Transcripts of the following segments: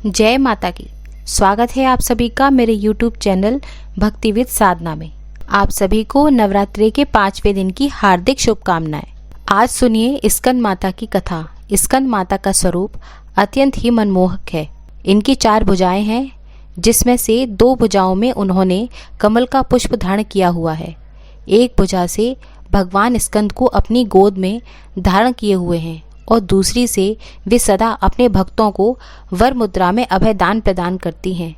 जय माता की। स्वागत है आप सभी का मेरे YouTube चैनल भक्ति विद साधना में। आप सभी को नवरात्रि के 5वें दिन की हार्दिक शुभकामनाएं। आज सुनिए स्कंद माता की कथा। स्कंद माता का स्वरूप अत्यंत ही मनमोहक है। इनकी 4 भुजाएं हैं, जिसमें से 2 भुजाओं में उन्होंने कमल का पुष्प धारण किया हुआ है। एक भुजा से भगवान स्कंद को अपनी गोद में धारण किए हुए हैं और दूसरी से वे सदा अपने भक्तों को वर मुद्रा में अभय दान प्रदान करती हैं।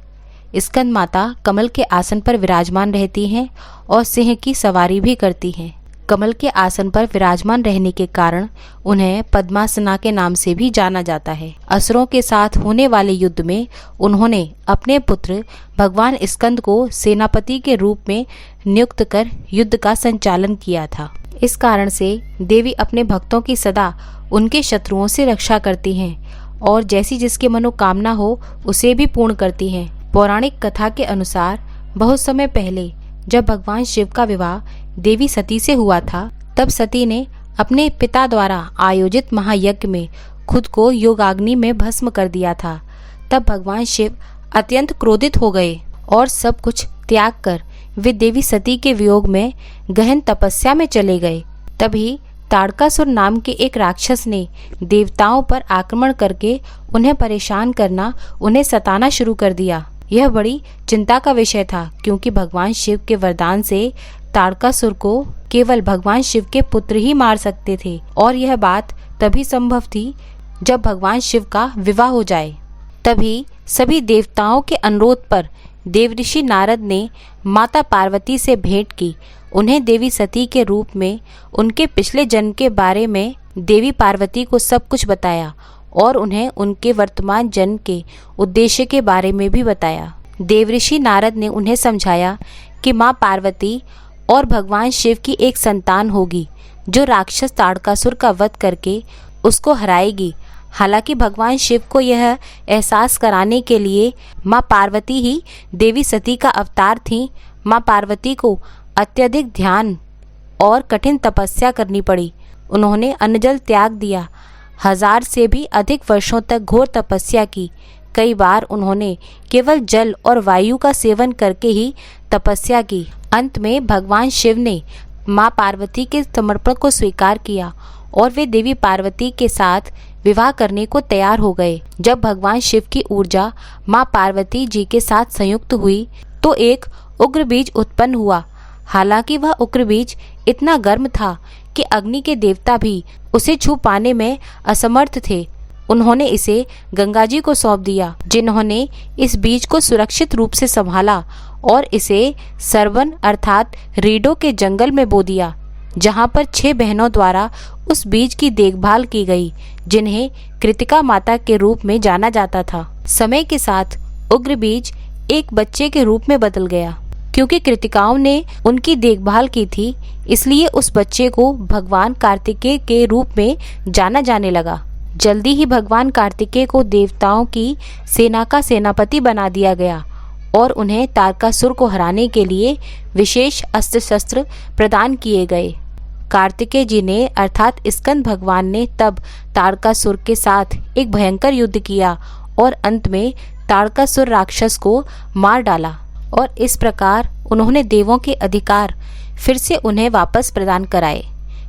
स्कंद माता कमल के आसन पर विराजमान रहती हैं और सिंह की सवारी भी करती हैं। कमल के आसन पर विराजमान रहने के कारण उन्हें पद्मासना के नाम से भी जाना जाता है। असुरों के साथ होने वाले युद्ध में उन्होंने अपने पुत्र भगवान स्कंद को सेनापति के रूप में नियुक्त कर युद्ध का संचालन किया था। इस कारण से देवी अपने भक्तों की सदा उनके शत्रुओं से रक्षा करती हैं और जैसी जिसकी मनोकामना हो उसे भी पूर्ण करती हैं। पौराणिक कथा के अनुसार बहुत समय पहले जब भगवान शिव का विवाह देवी सती से हुआ था, तब सती ने अपने पिता द्वारा आयोजित महायज्ञ में खुद को योगाग्नि में भस्म कर दिया था। तब भगवान शिव अत्यंत क्रोधित हो गए और सब कुछ त्याग कर वे देवी सती के वियोग में गहन तपस्या में चले गए। तभी ताड़कासुर नाम के एक राक्षस ने देवताओं पर आक्रमण करके उन्हें परेशान करना, उन्हें सताना शुरू कर दिया। यह बड़ी चिंता का विषय था, क्योंकि भगवान शिव के वरदान से ताड़कासुर को केवल भगवान शिव के पुत्र ही मार सकते थे और यह बात तभी संभव थी जब भगवान शिव का विवाह हो जाए। तभी सभी देवताओं के अनुरोध पर देवऋषि नारद ने माता पार्वती से भेंट की। उन्हें देवी सती के रूप में उनके पिछले जन्म के बारे में देवी पार्वती को सब कुछ बताया और उन्हें उनके वर्तमान जन्म के उद्देश्य के बारे में भी बताया। देवऋषि नारद ने उन्हें समझाया कि माँ पार्वती और भगवान शिव की एक संतान होगी जो राक्षस ताड़कासुर का वध करके उसको हराएगी। हालांकि भगवान शिव को यह एहसास कराने के लिए माँ पार्वती ही देवी सती का अवतार थी। माँ पार्वती को अत्यधिक ध्यान और कठिन तपस्या करनी पड़ी। उन्होंने अन्नजल त्याग दिया, 1000 से भी अधिक वर्षों तक घोर तपस्या की। कई बार उन्होंने केवल जल और वायु का सेवन करके ही तपस्या की। अंत में भगवान शिव ने माँ पार्वती के समर्पण को स्वीकार किया और वे देवी पार्वती के साथ विवाह करने को तैयार हो गए। जब भगवान शिव की ऊर्जा माँ पार्वती जी के साथ संयुक्त हुई तो एक उग्र बीज उत्पन्न हुआ। हालांकि वह उग्र बीज इतना गर्म था कि अग्नि के देवता भी उसे छू पाने में असमर्थ थे। उन्होंने इसे गंगा जी को सौंप दिया, जिन्होंने इस बीज को सुरक्षित रूप से संभाला और इसे सरवन अर्थात रीडों के जंगल में बो दिया, जहां पर 6 बहनों द्वारा उस बीज की देखभाल की गई, जिन्हें कृतिका माता के रूप में जाना जाता था। समय के साथ उग्र बीज एक बच्चे के रूप में बदल गया। क्योंकि कृतिकाओं ने उनकी देखभाल की थी, इसलिए उस बच्चे को भगवान कार्तिकेय के रूप में जाना जाने लगा। जल्दी ही भगवान कार्तिकेय को देवताओं की सेना का सेनापति बना दिया गया और उन्हें तारकासुर को हराने के लिए विशेष अस्त्र शस्त्र प्रदान किए गए। कार्तिकेय जी ने अर्थात स्कंद भगवान ने तब तारकासुर के साथ एक भयंकर युद्ध किया और अंत में तारकासुर राक्षस को मार डाला और इस प्रकार उन्होंने देवों के अधिकार फिर से उन्हें वापस प्रदान कराए।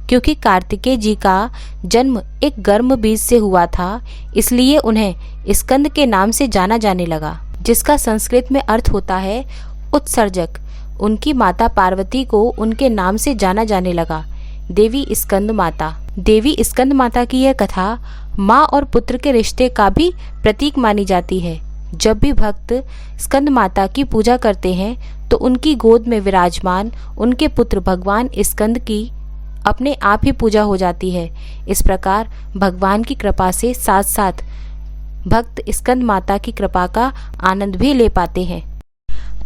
क्योंकि कार्तिकेय जी का जन्म एक गर्म बीज से हुआ था, इसलिए उन्हें स्कंद के नाम से जाना जाने लगा, जिसका संस्कृत में अर्थ होता है उत्सर्जक। उनकी माता पार्वती को उनके नाम से जाना जाने लगा, देवी स्कंद माता। देवी स्कंद माता की यह कथा माँ और पुत्र के रिश्ते का भी प्रतीक मानी जाती है। जब भी भक्त स्कंद माता की पूजा करते हैं तो उनकी गोद में विराजमान उनके पुत्र भगवान स्कंद की अपने आप ही पूजा हो जाती है। इस प्रकार भगवान की कृपा से साथ साथ भक्त स्कंद माता की कृपा का आनंद भी ले पाते हैं।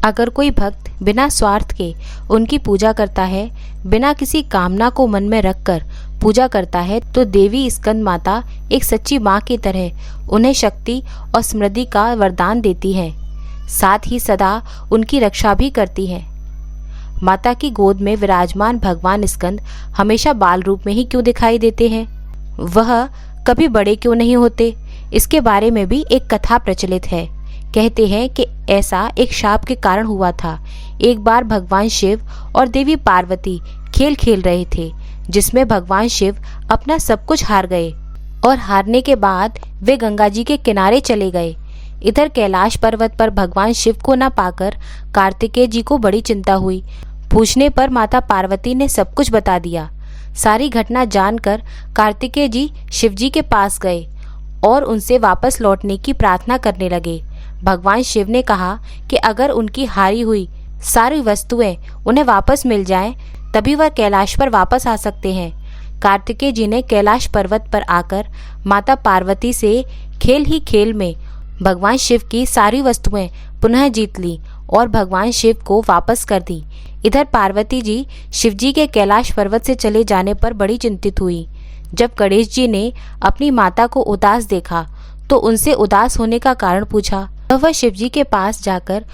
अगर कोई भक्त बिना स्वार्थ के उनकी पूजा करता है, बिना किसी कामना को मन में रखकर पूजा करता है, तो देवी स्कंद माता एक सच्ची माँ की तरह उन्हें शक्ति और समृद्धि का वरदान देती है, साथ ही सदा उनकी रक्षा भी करती है। माता की गोद में विराजमान भगवान स्कंद हमेशा बाल रूप में ही क्यों दिखाई देते हैं? वह कभी बड़े क्यों नहीं होते? इसके बारे में भी एक कथा प्रचलित है। कहते हैं कि ऐसा एक शाप के कारण हुआ था। एक बार भगवान शिव और देवी पार्वती खेल खेल रहे थे, जिसमें भगवान शिव अपना सब कुछ हार गए और हारने के बाद वे गंगा जी के किनारे चले गए। इधर कैलाश पर्वत पर भगवान शिव को न पाकर कार्तिकेय जी को बड़ी चिंता हुई। पूछने पर माता पार्वती ने सब कुछ बता दिया। सारी घटना जानकर कार्तिकेय जी शिव जी के पास गए और उनसे वापस लौटने की प्रार्थना करने लगे। भगवान शिव ने कहा कि अगर उनकी हारी हुई सारी वस्तुएं उन्हें वापस मिल जाएं, तभी वह कैलाश पर वापस आ सकते हैं। कार्तिकेय जी ने कैलाश पर्वत पर आकर माता पार्वती से खेल ही खेल में भगवान शिव की सारी वस्तुएं पुनः जीत ली और भगवान शिव को वापस कर दी। इधर पार्वती जी शिव जी के कैलाश पर्वत से चले जाने पर बड़ी चिंतित हुई। जब गणेश जी ने अपनी माता को उदास देखा तो उनसे उदास होने का कारण पूछा। वह शिव जी के पास जाकर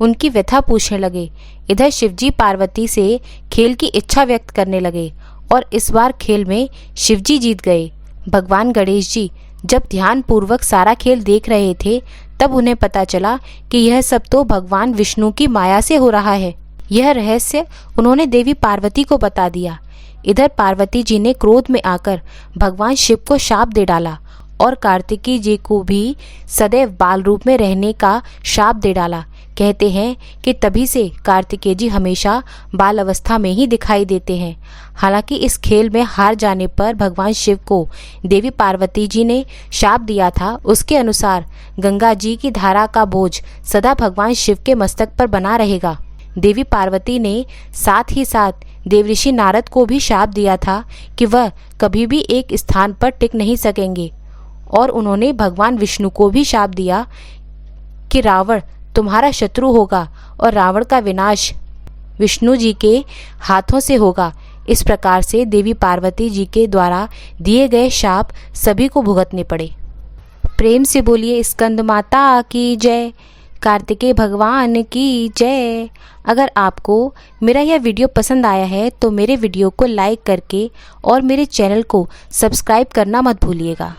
उनकी व्यथा पूछने लगे। इधर शिव जी पार्वती से खेल की इच्छा व्यक्त करने लगे और इस बार खेल में शिव जी जीत गए। भगवान गणेश जी जब ध्यान पूर्वक सारा खेल देख रहे थे, तब उन्हें पता चला कि यह सब तो भगवान विष्णु की माया से हो रहा है। यह रहस्य उन्होंने देवी पार्वती को बता दिया। इधर पार्वती जी ने क्रोध में आकर भगवान शिव को शाप दे डाला और कार्तिकेय जी को भी सदैव बाल रूप में रहने का शाप दे डाला। कहते हैं कि तभी से कार्तिकेय जी हमेशा बाल अवस्था में ही दिखाई देते हैं। हालांकि इस खेल में हार जाने पर भगवान शिव को देवी पार्वती जी ने शाप दिया था, उसके अनुसार गंगा जी की धारा का बोझ सदा भगवान शिव के मस्तक पर बना रहेगा। देवी पार्वती ने साथ ही साथ देवऋषि नारद को भी शाप दिया था कि वह कभी भी एक स्थान पर टिक नहीं सकेंगे और उन्होंने भगवान विष्णु को भी शाप दिया कि रावण तुम्हारा शत्रु होगा और रावण का विनाश विष्णु जी के हाथों से होगा। इस प्रकार से देवी पार्वती जी के द्वारा दिए गए शाप सभी को भुगतने पड़े। प्रेम से बोलिए स्कंद माता की जय, कार्तिकेय भगवान की जय। अगर आपको मेरा यह वीडियो पसंद आया है तो मेरे वीडियो को लाइक करके और मेरे चैनल को सब्सक्राइब करना मत भूलिएगा।